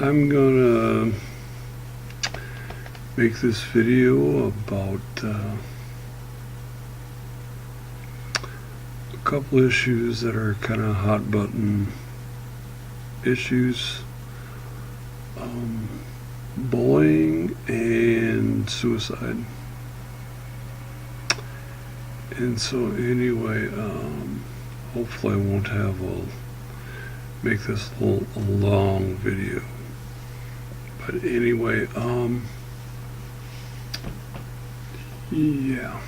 I'm gonna make this video about a couple issues that are kind of hot button issues. Bullying and suicide. And so anyway, hopefully I won't make this a long video. But anyway, yeah.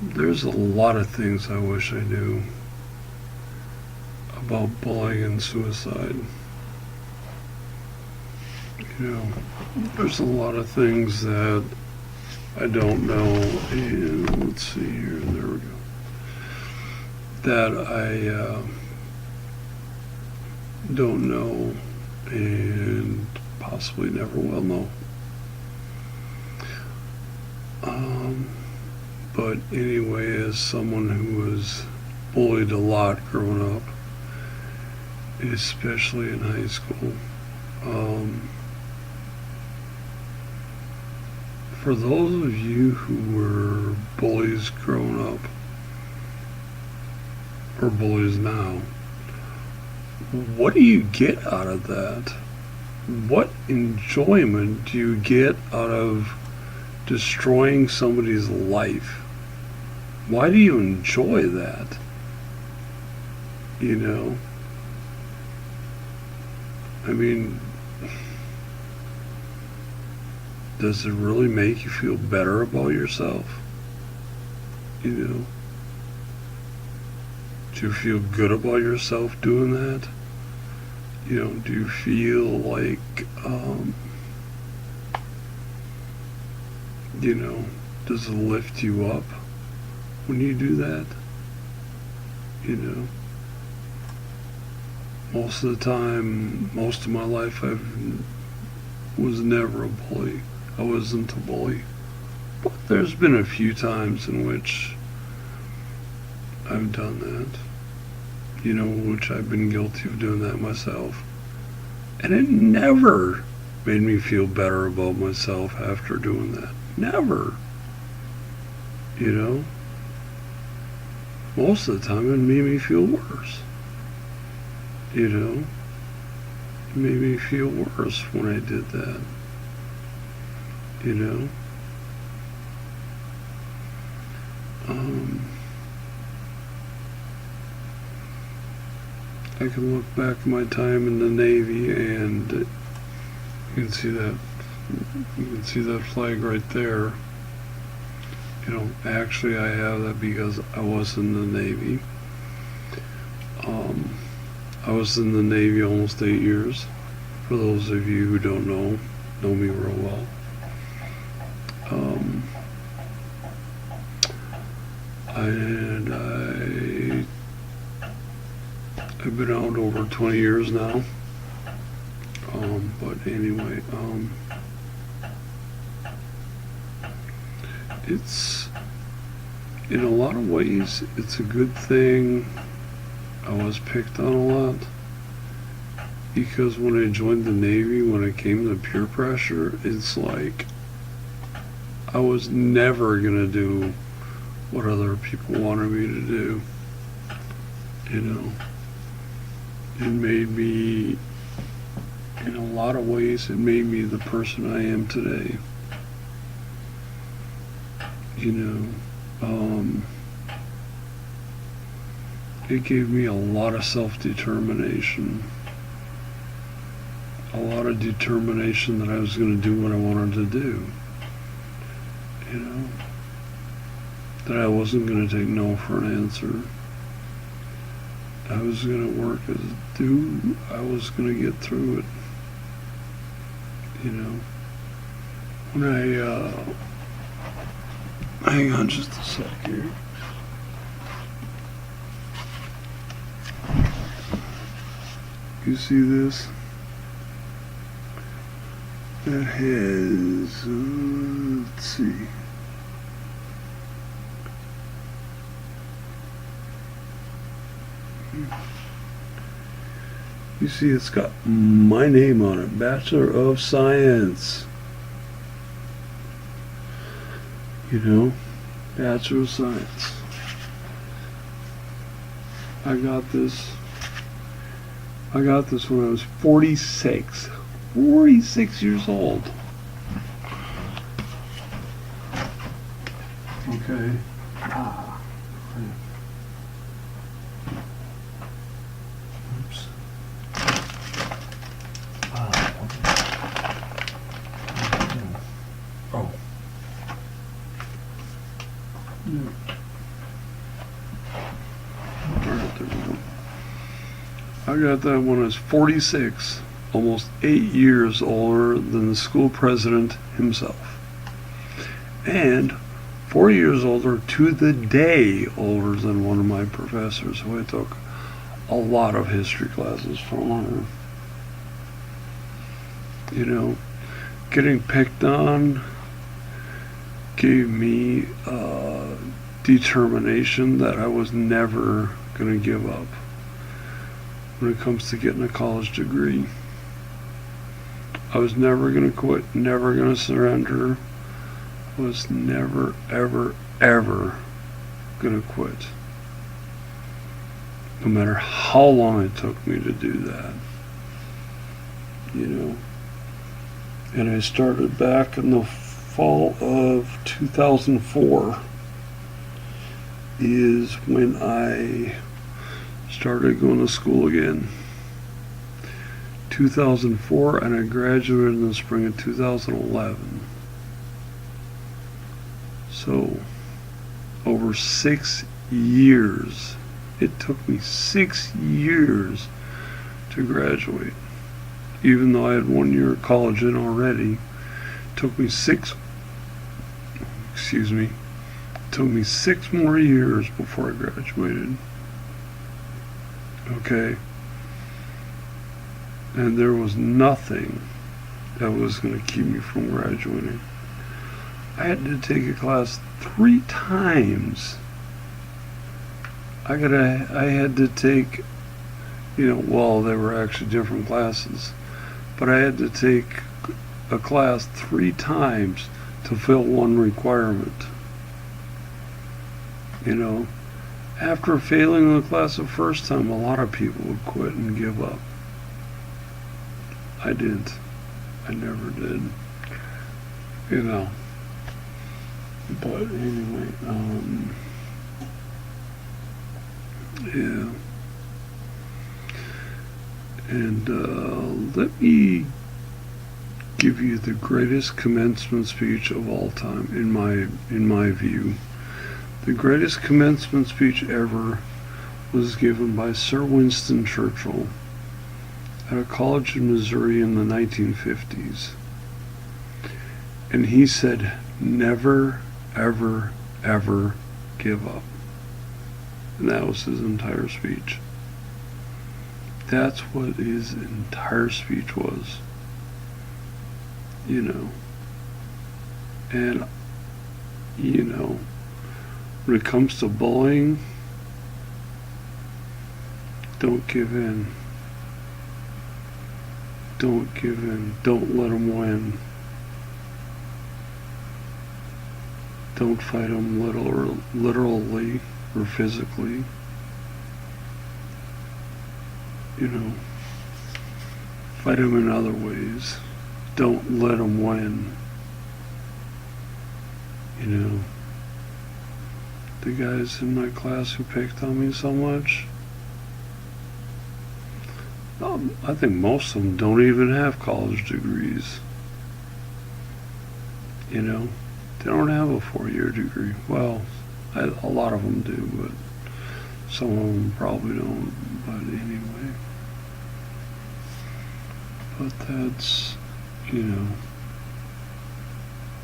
There's a lot of things I wish I knew about bullying and suicide. You know, there's a lot of things that I don't know, and let's see here, there we go, that I don't know and possibly never will know. But anyway, as someone who was bullied a lot growing up, especially in high school, for those of you who were bullies growing up, or bullies now, what do you get out of that? What enjoyment do you get out of destroying somebody's life? Why do you enjoy that? You know? I mean, does it really make you feel better about yourself? You know? Do you feel good about yourself doing that? You know, do you feel like, you know, does it lift you up when you do that? You know? Most of the time, most of my life, I was never a bully. I wasn't a bully. But there's been a few times in which I've done that. You know, which I've been guilty of doing that myself. And it never made me feel better about myself after doing that. Never. You know? Most of the time it made me feel worse. You know? It made me feel worse when I did that. You know? I can look back at my time in the Navy, and you can see that flag right there. You know, actually I have that because I was in the Navy. I was in the Navy almost 8 years. For those of you who don't know me real well. And I've been out over 20 years now. But anyway, it's, in a lot of ways, it's a good thing I was picked on a lot. Because when I joined the Navy, when it came to peer pressure, it's like I was never gonna do what other people wanted me to do. You know, it made me, in a lot of ways, it made me the person I am today. You know, it gave me a lot of self-determination. A lot of determination that I was going to do what I wanted to do. You know, that I wasn't going to take no for an answer. I was going to work as a dude. I was going to get through it. You know, when hang on just a sec here. You see this? That has, let's see. You see, it's got my name on it, Bachelor of Science. You know, Bachelor of Science. I got this when I was 46. 46 years old. Okay. Oops. Oh. Yeah. Alright, there we go. I got that when I was 46, almost 8 years older than the school president himself. And 4 years older to the day older than one of my professors who I took a lot of history classes from. You know, getting picked on gave me determination that I was never going to give up when it comes to getting a college degree. I was never going to quit, never going to surrender, was never, ever, ever going to quit. No matter how long it took me to do that. You know. And I started back in the fall of 2004 is when I started going to school again. 2004, and I graduated in the spring of 2011. So, over 6 years. It took me 6 years to graduate. Even though I had 1 year of college in already, it took me 6 more years before I graduated. Okay? And there was nothing that was going to keep me from graduating. I had to take a class 3 times. I had to take, well, they were actually different classes, but I had to take a class 3 times to fill one requirement. After failing the class the first time, a lot of people would quit and give up. I didn't. I never did. But anyway, yeah. And let me give you the greatest commencement speech of all time, in my view. The greatest commencement speech ever was given by Sir Winston Churchill at a college in Missouri in the 1950s. And he said, "Never, ever, ever give up." And that was his entire speech. That's what his entire speech was. And, when it comes to bullying, don't give in. Don't give in. Don't let them win. Don't fight them literally or physically. Fight them in other ways. Don't let them win. The guys in my class who picked on me so much, I think most of them don't even have college degrees. They don't have a 4-year degree. Well, a lot of them do, but some of them probably don't. But anyway, that's,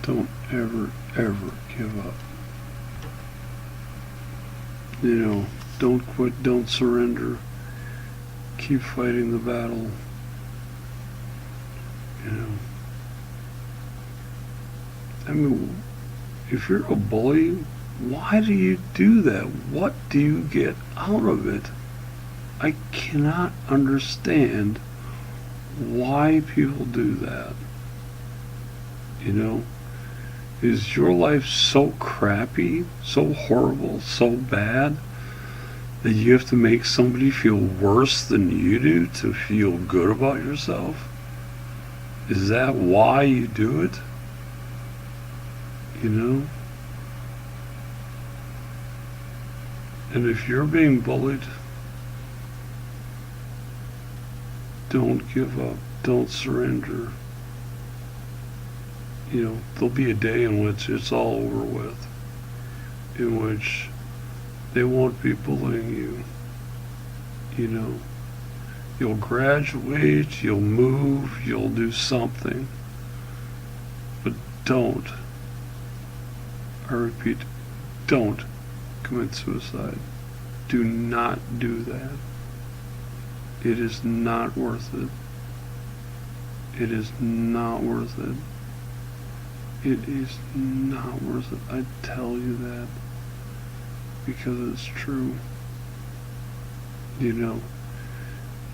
don't ever, ever give up. Don't quit, don't surrender. Keep fighting the battle. If you're a bully, why do you do that? What do you get out of it? I cannot understand why people do that. You know, is your life so crappy, so horrible, so bad that you have to make somebody feel worse than you do to feel good about yourself? Is that why you do it? You know? And if you're being bullied, don't give up. Don't surrender. You know, there'll be a day in which it's all over with, in which they won't be bullying you. You know, you'll graduate, you'll move, you'll do something. But don't, I repeat, don't commit suicide. Do not do that. It is not worth it. It is not worth it. It is not worth it. I tell you that because it's true. You know,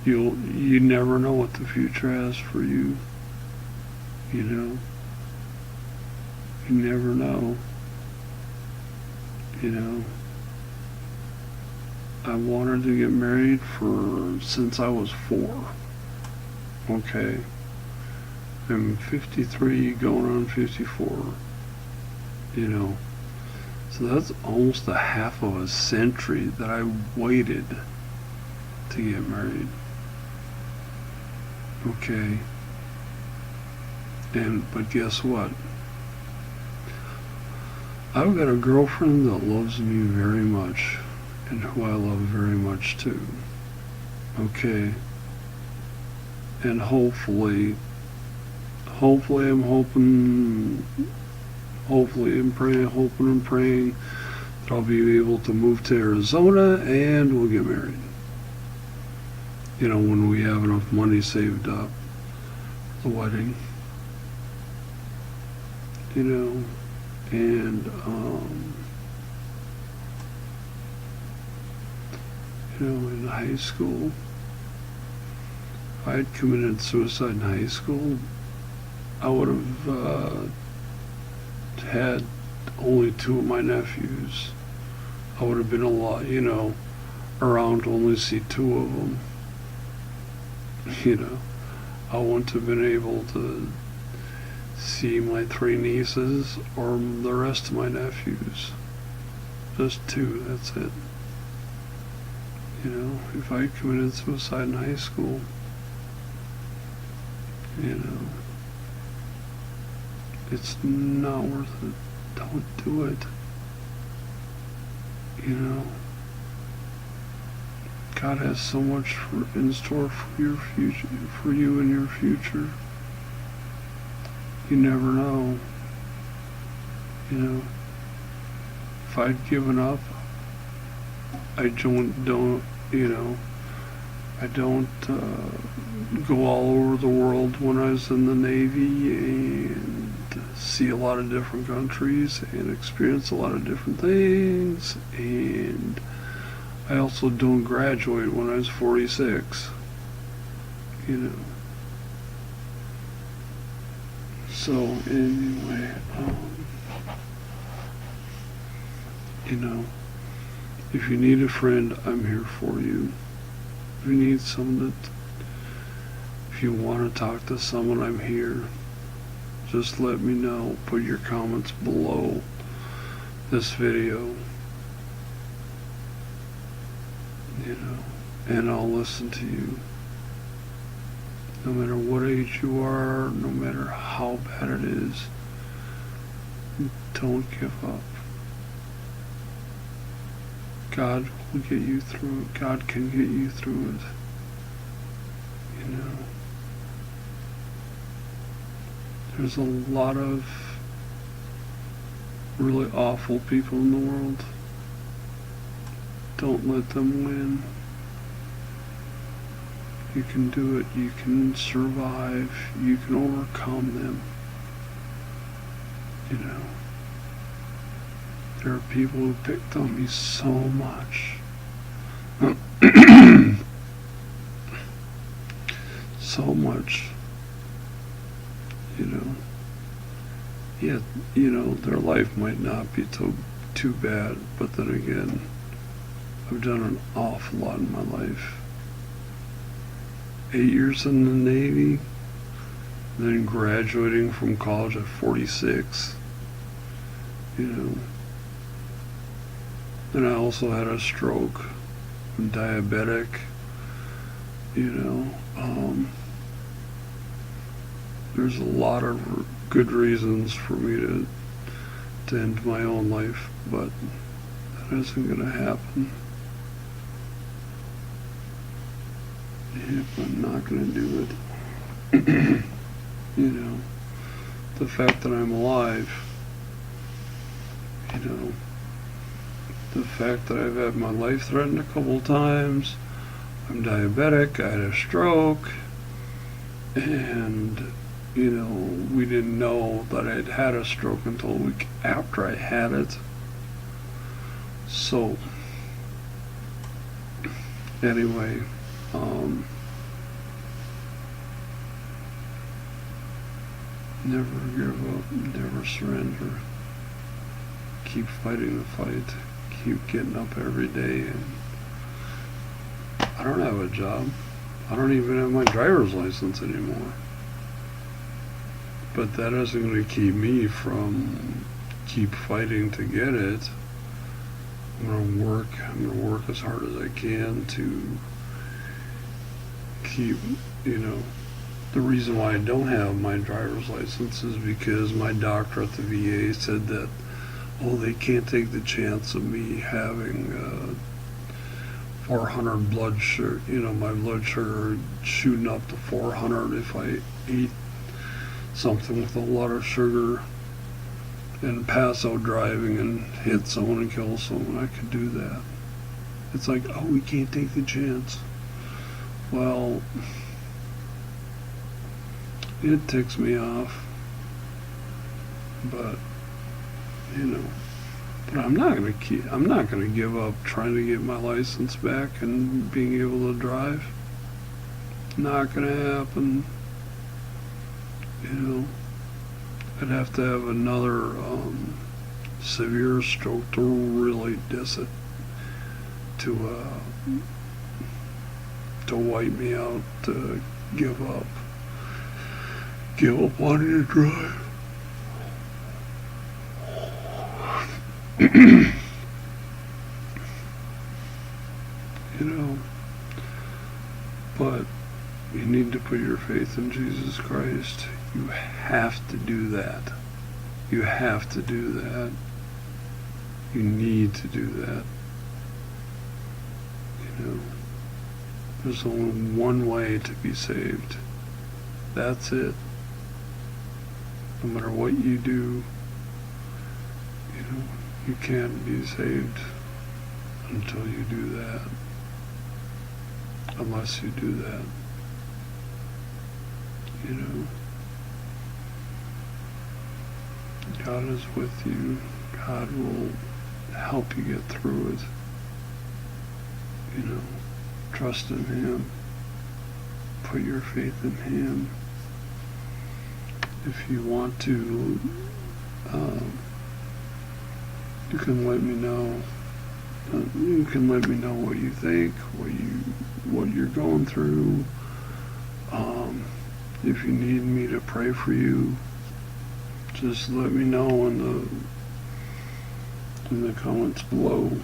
you never know what the future has for you. You know, you never know. You know, I wanted to get married since I was 4. Okay. I'm 53 going on 54. You know, so that's almost a half of a century that I waited to get married. Okay. But guess what? I've got a girlfriend that loves me very much, and who I love very much too. Okay. And hopefully I'm hoping, hopefully I'm praying, hoping and praying that I'll be able to move to Arizona and we'll get married. You know, when we have enough money saved up for the wedding. You know, and you know, in high school, if I had committed suicide in high school, I would have had only 2 of my nephews. I would have been around to only see 2 of them. You know, I wouldn't have been able to see my 3 nieces or the rest of my nephews. Just 2, that's it. You know, if I committed suicide in high school, you know, it's not worth it. Don't do it. You know, God has so much in store for your future, for you and your future. You never know. You know, if I'd given up, I don't go all over the world when I was in the Navy and see a lot of different countries and experience a lot of different things. And I also don't graduate when I was 46. You know. So anyway, you know, if you need a friend, I'm here for you. If you need someone if you want to talk to someone, I'm here. Just let me know. Put your comments below this video. You know, and I'll listen to you. No matter what age you are, no matter how bad it is, don't give up. God will get you through it. God can get you through it. You know, there's a lot of really awful people in the world. Don't let them win. You can do it. You can survive. You can overcome them. You know, there are people who picked on me so much. so much, you know. Yet, you know, their life might not be too bad, but then again, I've done an awful lot in my life. 8 years in the Navy, then graduating from college at 46, you know. Then I also had a stroke. I'm diabetic, you know. There's a lot of good reasons for me to end my own life, but that isn't going to happen. If I'm not going to do it, you know, the fact that I'm alive, you know, the fact that I've had my life threatened a couple of times, I'm diabetic, I had a stroke, and, you know, we didn't know that I'd had a stroke until a week after I had it. So, anyway, never give up, never surrender. Keep fighting the fight. Keep getting up every day. And I don't have a job. I don't even have my driver's license anymore. But that isn't going to keep me from keep fighting to get it. I'm going to work as hard as I can to keep, you know, the reason why I don't have my driver's license is because my doctor at the VA said that, oh, they can't take the chance of me having 400 blood sugar, you know, my blood sugar shooting up to 400 if I eat something with a lot of sugar and pass out driving and hit someone and kill someone. I could do that. It's like, oh, we can't take the chance. Well, it ticks me off, but you know, but I'm not gonna give up trying to get my license back and being able to drive. Not gonna happen. You know, I'd have to have another severe stroke to really diss it, to wipe me out, to give up wanting to drive. You know, but you need to put your faith in Jesus Christ. You have to do that. You have to do that. You need to do that. You know, there's only one way to be saved. That's it. No matter what you do, you know, you can't be saved until you do that. Unless you do that. You know, God is with you. God will help you get through it. You know, trust in Him. Put your faith in Him. If you want to, you can let me know. You can let me know what you think, what you're going through. If you need me to pray for you, just let me know in the comments below.